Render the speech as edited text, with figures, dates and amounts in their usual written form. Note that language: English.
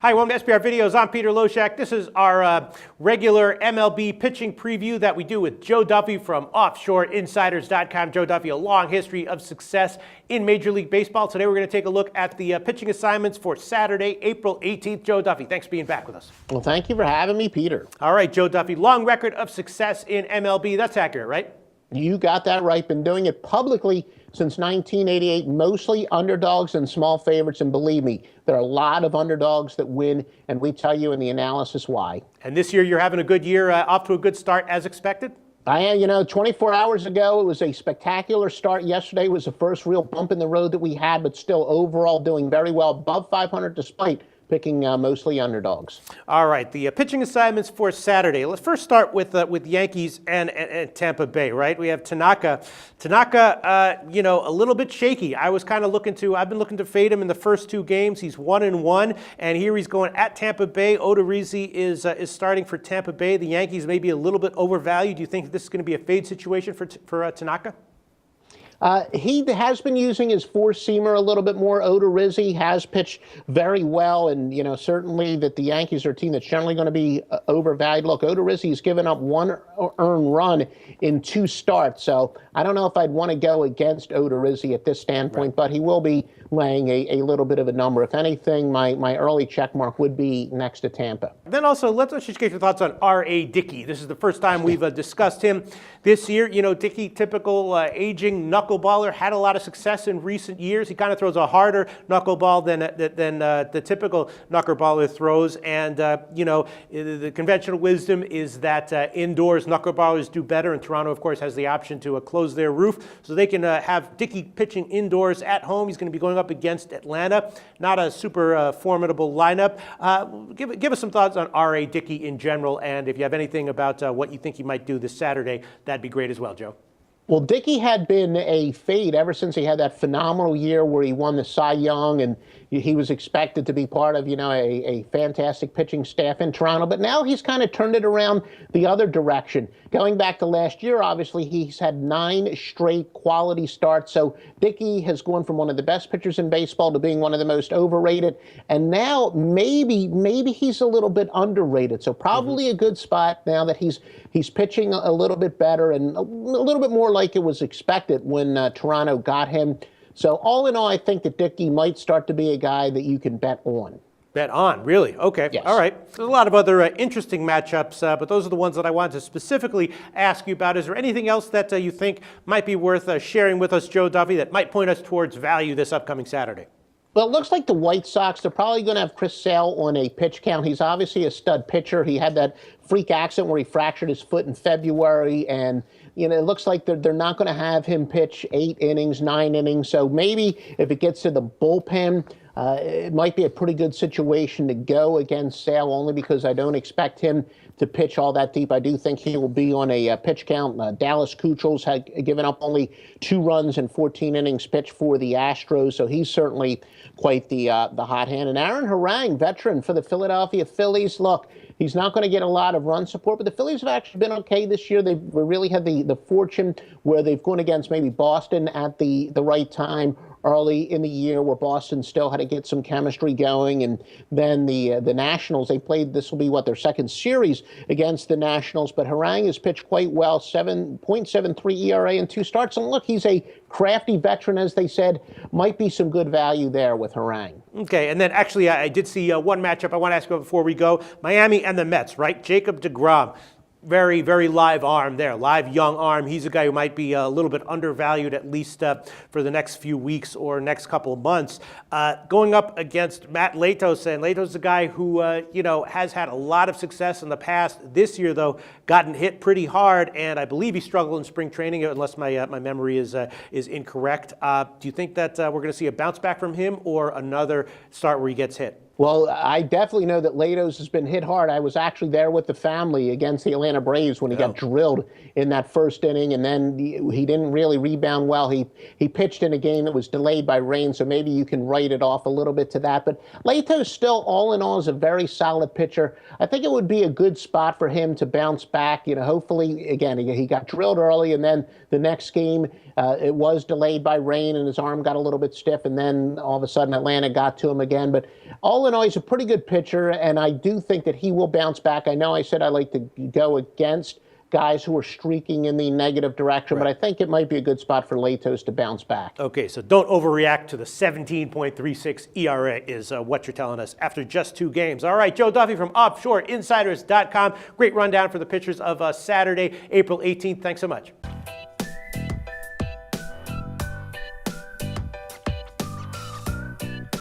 Hi, welcome to SBR Videos. I'm Peter Loshak. This is our regular MLB pitching preview that we do with Joe Duffy from OffshoreInsiders.com. Joe Duffy, a long history of success in Major League Baseball. Today we're going to take a look at the pitching assignments for Saturday, April 18th. Joe Duffy, thanks for being back with us. Well, thank you for having me, Peter. All right, Joe Duffy, long record of success in MLB. That's accurate, right? You got that right. Been doing it publicly since 1988, mostly underdogs and small favorites. And believe me, there are a lot of underdogs that win, and we tell you in the analysis why. And this year you're having a good year, off to a good start as expected? I am, 24 hours ago, it was a spectacular start. Yesterday was the first real bump in the road that we had, but still overall doing very well, above 500 despite picking mostly underdogs. All right, the pitching assignments for Saturday. Let's first start with Yankees and Tampa Bay, right? We have Tanaka. Tanaka, a little bit shaky. I've been looking to fade him in the first two games. He's 1-1, and here he's going at Tampa Bay. Odorizzi is starting for Tampa Bay. The Yankees may be a little bit overvalued. Do you think this is going to be a fade situation for Tanaka? He has been using his four-seamer a little bit more. Odorizzi has pitched very well, and, certainly that the Yankees are a team that's generally going to be overvalued. Look, Odorizzi has given up one earned run in two starts, so I don't know if I'd want to go against Odorizzi at this standpoint, right. But he will be laying a little bit of a number. If anything, my early check mark would be next to Tampa. Then also, let's just get your thoughts on R.A. Dickey. This is the first time we've discussed him this year. Dickey, typical aging knuckleballer, had a lot of success in recent years. He kind of throws a harder knuckleball than the typical knuckleballer throws. And, the conventional wisdom is that indoors knuckleballers do better. And Toronto, of course, has the option to close their roof. So they can have Dickey pitching indoors at home. He's going to be going up against Atlanta. Not a super formidable lineup. Give us some thoughts on R.A. Dickey in general. And if you have anything about what you think he might do this Saturday, that'd be great as well, Joe. Well, Dickey had been a fade ever since he had that phenomenal year where he won the Cy Young, and he was expected to be part of, a fantastic pitching staff in Toronto. But now he's kind of turned it around the other direction. Going back to last year, obviously, he's had 9 straight quality starts. So Dickey has gone from one of the best pitchers in baseball to being one of the most overrated. And now maybe he's a little bit underrated. So probably a good spot now that he's pitching a little bit better and a little bit more like it was expected when Toronto got him. So all in all, I think that Dickey might start to be a guy that you can bet on. Bet on, really? Okay. Yes. All right. There's a lot of other interesting matchups, but those are the ones that I wanted to specifically ask you about. Is there anything else that you think might be worth sharing with us, Joe Duffy, that might point us towards value this upcoming Saturday? Well, it looks like the White Sox, they're probably going to have Chris Sale on a pitch count. He's obviously a stud pitcher. He had that freak accident where he fractured his foot in February, and it looks like they're not going to have him pitch 8 innings, 9 innings. So maybe if it gets to the bullpen, it might be a pretty good situation to go against Sale, only because I don't expect him to pitch all that deep. I do think he will be on a pitch count. Dallas Keuchel's had given up only 2 runs in 14 innings pitched for the Astros, so he's certainly quite the hot hand. And Aaron Harang, veteran for the Philadelphia Phillies. Look, he's not going to get a lot of run support, but the Phillies have actually been okay this year. They've really had the fortune where they've gone against maybe Boston at the right time early in the year, where Boston still had to get some chemistry going. And then the Nationals, they played, this will be their second series against the Nationals, but Harang has pitched quite well, 7.73 ERA in 2 starts. And look, he's a crafty veteran, as they said. Might be some good value there with Harang. Okay, and then actually I did see one matchup I want to ask you about before we go. Miami and the Mets, right? Jacob deGrom. Very, very live arm there, live young arm. He's a guy who might be a little bit undervalued, at least for the next few weeks or next couple of months. Going up against Matt Latos, and Latos is a guy who has had a lot of success in the past. This year, though, gotten hit pretty hard, and I believe he struggled in spring training, unless my memory is incorrect. Do you think that we're going to see a bounce back from him, or another start where he gets hit? Well, I definitely know that Latos has been hit hard. I was actually there with the family against the Atlanta Braves when he got drilled in that first inning, and then he didn't really rebound well. He pitched in a game that was delayed by rain, so maybe you can write it off a little bit to that. But Latos still, all in all, is a very solid pitcher. I think it would be a good spot for him to bounce back. Hopefully, again, he got drilled early, and then the next game It was delayed by rain, and his arm got a little bit stiff, and then all of a sudden Atlanta got to him again. But all in all, he's a pretty good pitcher, and I do think that he will bounce back. I know I said I like to go against guys who are streaking in the negative direction, but I think it might be a good spot for Latos to bounce back. Okay, so don't overreact to the 17.36 ERA is what you're telling us after just 2 games. All right, Joe Duffy from OffshoreInsiders.com. Great rundown for the pitchers of Saturday, April 18th. Thanks so much.